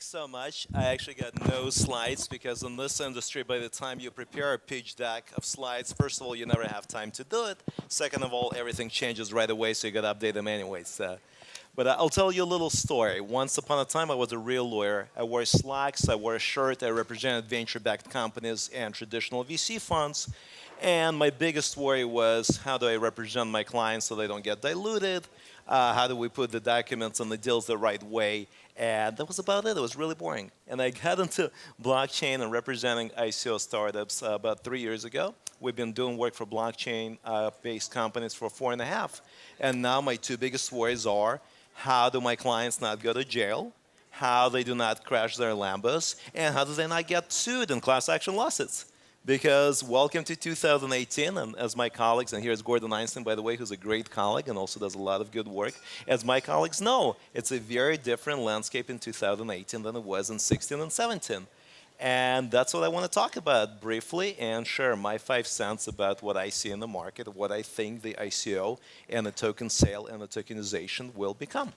so much. I actually got no slides because in this industry, by the time you prepare a pitch deck of slides, first of all, you never have time to do it. Second of all, everything changes right away, so you got to update them anyway. But I'll tell you a little story. Once upon a time, I was a real lawyer. I wore slacks, I wore a shirt, I represented venture-backed companies and traditional VC funds. And my biggest worry was, how do I represent my clients so they don't get diluted? How do we put the documents and the deals the right way? And that was about it. It was really boring. And I got into blockchain and representing ICO startups about 3 years ago. We've been doing work for blockchain-based companies for 4.5. And now my two biggest worries are, how do my clients not go to jail? How they do not crash their Lambos? And how do they not get sued in class action lawsuits? Because welcome to 2018, and as my colleagues, and here's Gordon Einstein, by the way, who's a great colleague and also does a lot of good work. As my colleagues know, it's a very different landscape in 2018 than it was in 16 and 17. And that's what I want to talk about briefly and share my 5 cents about what I see in the market, what I think the ICO and the token sale and the tokenization will become.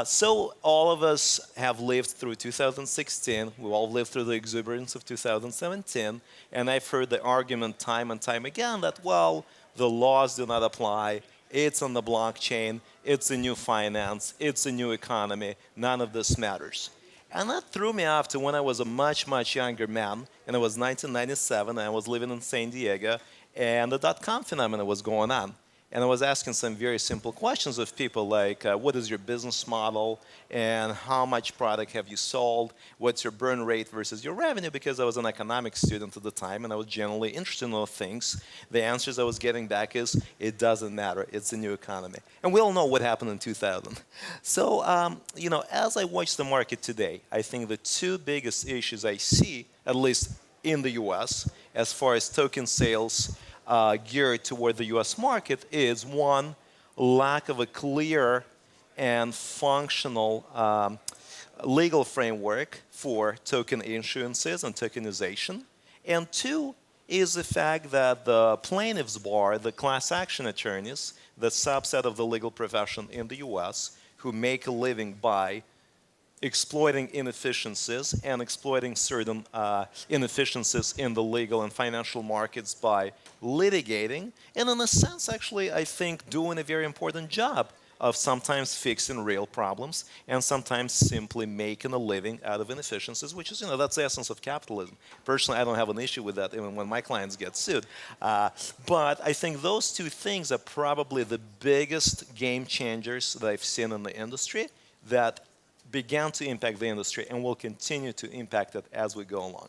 So all of us have lived through 2016. We all lived through the exuberance of 2017. And I've heard the argument time and time again that, well, the laws do not apply. It's on the blockchain. It's a new finance. It's a new economy. None of this matters. And that threw me off to when I was a much, much younger man. And it was 1997. And I was living in San Diego. And the dot-com phenomenon was going on. And I was asking some very simple questions of people like, what is your business model? And how much product have you sold? What's your burn rate versus your revenue? Because I was an economics student at the time, and I was generally interested in those things. The answers I was getting back is, it doesn't matter. It's a new economy. And we all know what happened in 2000. So, as I watch the market today, I think the two biggest issues I see, at least in the US, as far as token sales, geared toward the US market is, one, lack of a clear and functional legal framework for token issuances and tokenization. And two is the fact that the plaintiffs' bar, the class action attorneys, the subset of the legal profession in the US who make a living by exploiting inefficiencies and exploiting certain inefficiencies in the legal and financial markets by litigating, and in a sense, actually, I think doing a very important job of sometimes fixing real problems and sometimes simply making a living out of inefficiencies, which is, that's the essence of capitalism. Personally, I don't have an issue with that even when my clients get sued. But I think those two things are probably the biggest game changers that I've seen in the industry that began to impact the industry and will continue to impact it as we go along.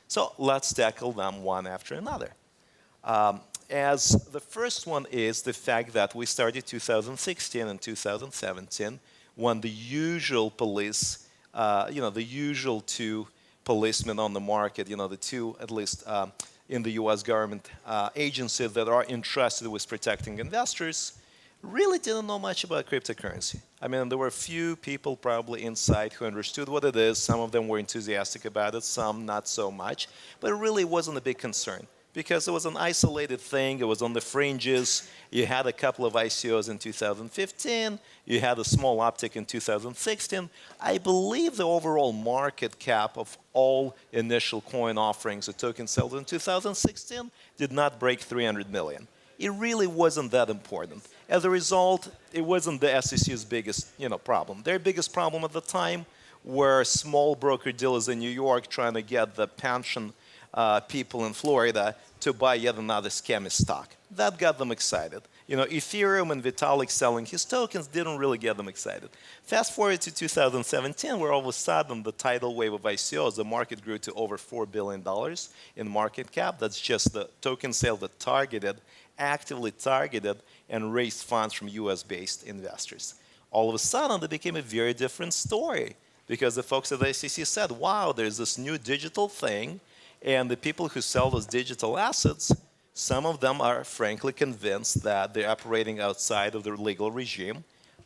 So let's tackle them one after another. As the first one is the fact that we started 2016 and 2017 when the usual police, the usual two policemen on the market, the two, at least in the US government agencies that are entrusted with protecting investors, really didn't know much about cryptocurrency. I mean, there were a few people probably inside who understood what it is. Some of them were enthusiastic about it, some not so much. But it really wasn't a big concern because it was an isolated thing. It was on the fringes. You had a couple of ICOs in 2015. You had a small uptick in 2016. I believe the overall market cap of all initial coin offerings or token sales in 2016 did not break 300 million. It really wasn't that important. As a result, it wasn't the SEC's biggest problem. Their biggest problem at the time were small broker-dealers in New York trying to get the pension people in Florida to buy yet another scammy stock. That got them excited. Ethereum and Vitalik selling his tokens didn't really get them excited. Fast forward to 2017, where all of a sudden the tidal wave of ICOs, the market grew to over $4 billion in market cap. That's just the token sale that actively targeted and raised funds from US-based investors. All of a sudden, it became a very different story because the folks at the SEC said, wow, there's this new digital thing, and the people who sell those digital assets, some of them are frankly convinced that they're operating outside of their legal regime.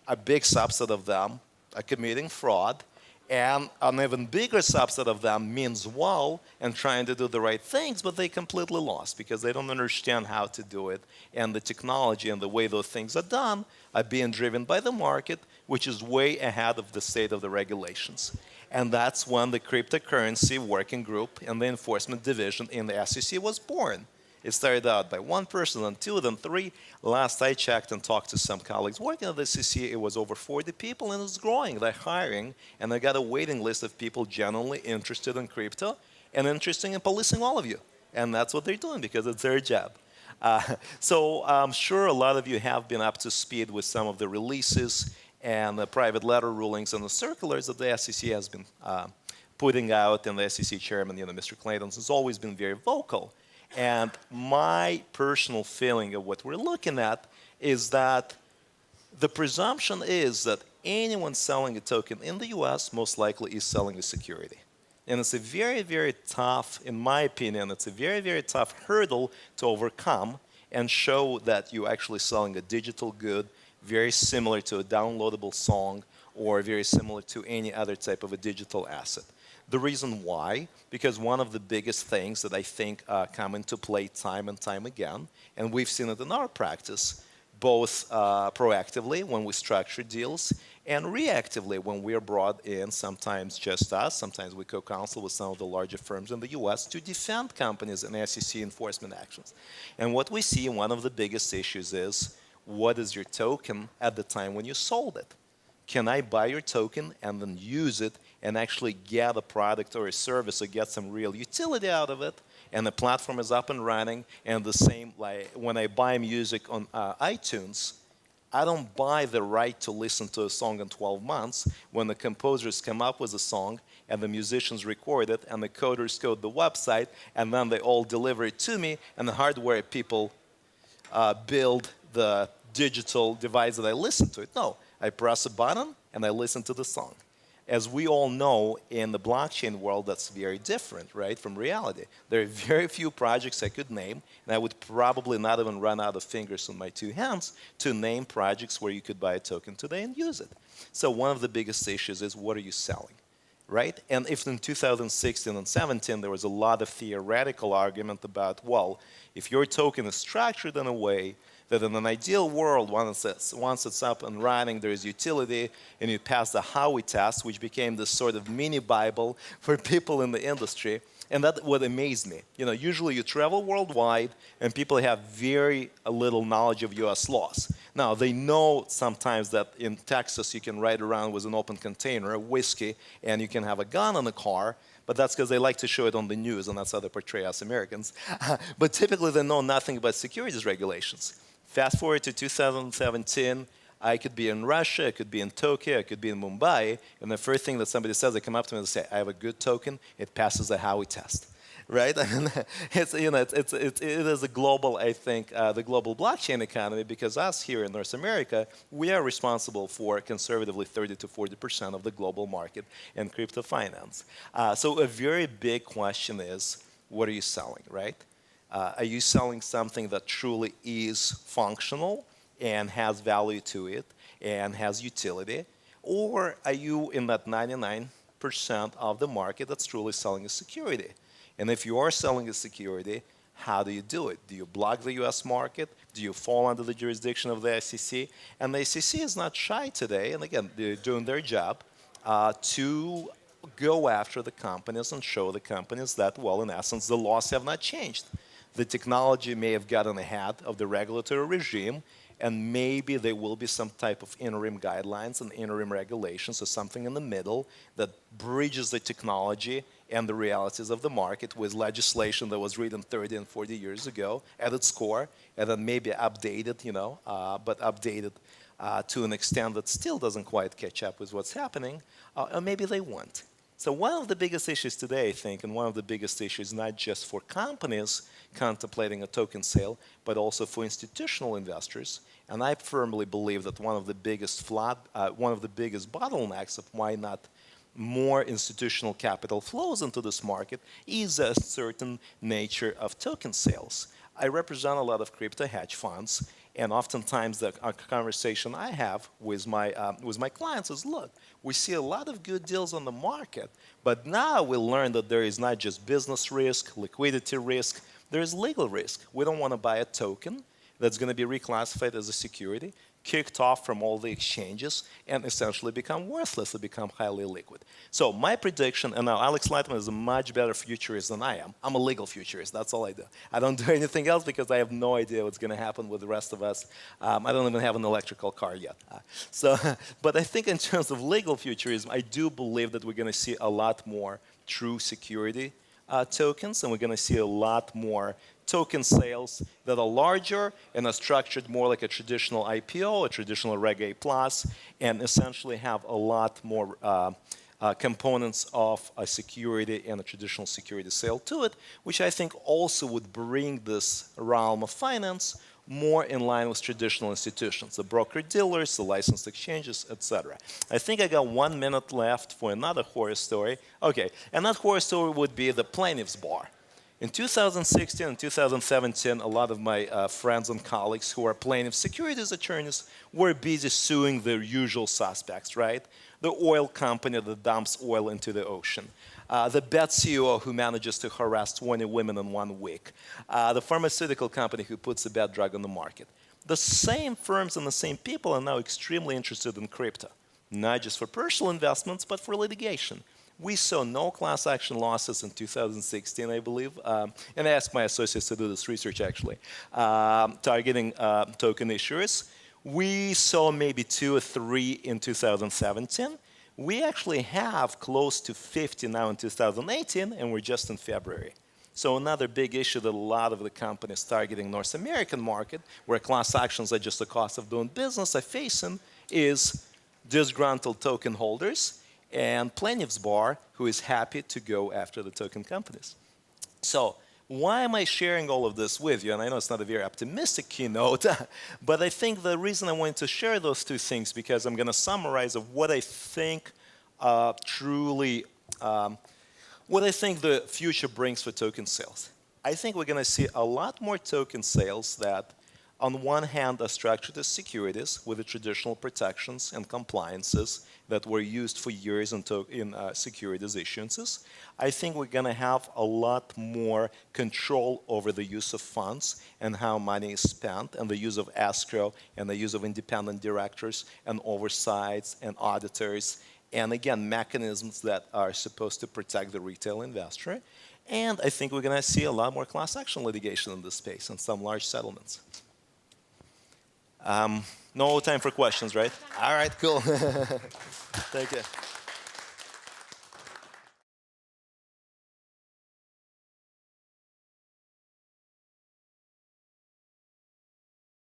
A big subset of them are committing fraud, And an even bigger subset of them means well and trying to do the right things, but they completely lost because they don't understand how to do it. And the technology and the way those things are done are being driven by the market, which is way ahead of the state of the regulations. And that's when the cryptocurrency working group and the enforcement division in the SEC was born. It started out by one person, then two, then three. Last I checked and talked to some colleagues working at the SEC, it was over 40 people, and it's growing. They're hiring, and they got a waiting list of people genuinely interested in crypto and interested in policing all of you. And that's what they're doing because it's their job. So I'm sure a lot of you have been up to speed with some of the releases and the private letter rulings and the circulars that the SEC has been putting out, and the SEC chairman, Mr. Clayton, has always been very vocal. And my personal feeling of what we're looking at is that the presumption is that anyone selling a token in the US most likely is selling a security. And it's a very, very tough, in my opinion, it's a very, very tough hurdle to overcome and show that you're actually selling a digital good very similar to a downloadable song or very similar to any other type of a digital asset. The reason why, because one of the biggest things that I think come into play time and time again, and we've seen it in our practice, both proactively when we structure deals and reactively when we're brought in, sometimes just us, sometimes we co-counsel with some of the larger firms in the US to defend companies in SEC enforcement actions. And what we see, one of the biggest issues is, what is your token at the time when you sold it? Can I buy your token and then use it and actually get a product or a service or get some real utility out of it? And the platform is up and running. And the same, like when I buy music on iTunes, I don't buy the right to listen to a song in 12 months when the composers come up with a song and the musicians record it and the coders code the website and then they all deliver it to me and the hardware people build the digital device that I listen to it. No, I press a button and I listen to the song. As we all know, in the blockchain world, that's very different, right, from reality. There are very few projects I could name, and I would probably not even run out of fingers on my two hands to name projects where you could buy a token today and use it. So one of the biggest issues is, what are you selling, right? And if in 2016 and 17 there was a lot of theoretical argument about, well, if your token is structured in a way that in an ideal world, once it's up and running, there is utility, and you pass the Howey test, which became this sort of mini Bible for people in the industry. And that what amazed me. Usually you travel worldwide, and people have very little knowledge of U.S. laws. Now, they know sometimes that in Texas you can ride around with an open container, a whiskey, and you can have a gun in the car, but that's because they like to show it on the news, and that's how they portray us Americans. But typically they know nothing about securities regulations. Fast forward to 2017, I could be in Russia, I could be in Tokyo, I could be in Mumbai, and the first thing that somebody says, they come up to me and say, I have a good token, it passes the Howey test, right? I mean, it is a global, I think, the global blockchain economy, because us here in North America, we are responsible for conservatively 30 to 40% of the global market in crypto finance. So a very big question is, what are you selling, right? Are you selling something that truly is functional and has value to it and has utility? Or are you in that 99% of the market that's truly selling a security? And if you are selling a security, how do you do it? Do you block the US market? Do you fall under the jurisdiction of the SEC? And the SEC is not shy today, and again, they're doing their job to go after the companies and show the companies that, well, in essence, the laws have not changed. The technology may have gotten ahead of the regulatory regime, and maybe there will be some type of interim guidelines and interim regulations or something in the middle that bridges the technology and the realities of the market with legislation that was written 30 and 40 years ago at its core, and then maybe updated, but updated to an extent that still doesn't quite catch up with what's happening, or maybe they won't. So one of the biggest issues today, I think, and one of the biggest issues not just for companies contemplating a token sale, but also for institutional investors. And I firmly believe that one of the biggest bottlenecks of why not more institutional capital flows into this market is a certain nature of token sales. I represent a lot of crypto hedge funds, And oftentimes the conversation I have with my clients is, look, we see a lot of good deals on the market, but now we learn that there is not just business risk, liquidity risk, there is legal risk. We don't want to buy a token that's going to be reclassified as a security, kicked off from all the exchanges, and essentially become worthless or become highly liquid. So my prediction, and now Alex Lightman is a much better futurist than I am. I'm a legal futurist, that's all I do. I don't do anything else because I have no idea what's going to happen with the rest of us. I don't even have an electrical car yet. But I think in terms of legal futurism, I do believe that we're going to see a lot more true security tokens, and we're going to see a lot more token sales that are larger and are structured more like a traditional IPO, a traditional Reg A+, and essentially have a lot more components of a security and a traditional security sale to it, which I think also would bring this realm of finance more in line with traditional institutions, the broker-dealers, the licensed exchanges, etc. I think I got 1 minute left for another horror story. Okay, and that horror story would be the plaintiff's bar. In 2016 and 2017, a lot of my friends and colleagues who are plaintiff securities attorneys were busy suing their usual suspects, right? The oil company that dumps oil into the ocean, the bad CEO who manages to harass 20 women in 1 week, the pharmaceutical company who puts a bad drug on the market. The same firms and the same people are now extremely interested in crypto, not just for personal investments, but for litigation. We saw no class action losses in 2016, I believe, and I asked my associates to do this research actually, targeting token issuers. We saw maybe 2 or 3 in 2017. We actually have close to 50 now in 2018, and we're just in February. So another big issue that a lot of the companies targeting North American market, where class actions are just the cost of doing business, are facing is disgruntled token holders and plaintiff's bar, who is happy to go after the token companies. So why am I sharing all of this with you? And I know it's not a very optimistic keynote, but I think the reason I wanted to share those 2 things, because I'm going to summarize of what I think what I think the future brings for token sales. I think we're going to see a lot more token sales that on one hand are structured as securities with the traditional protections and compliances that were used for years in securities issuances. I think we're going to have a lot more control over the use of funds and how money is spent, and the use of escrow and the use of independent directors and oversights and auditors, and again, mechanisms that are supposed to protect the retail investor. And I think we're going to see a lot more class action litigation in this space and some large settlements. No time for questions, right? All right, cool. Thank you.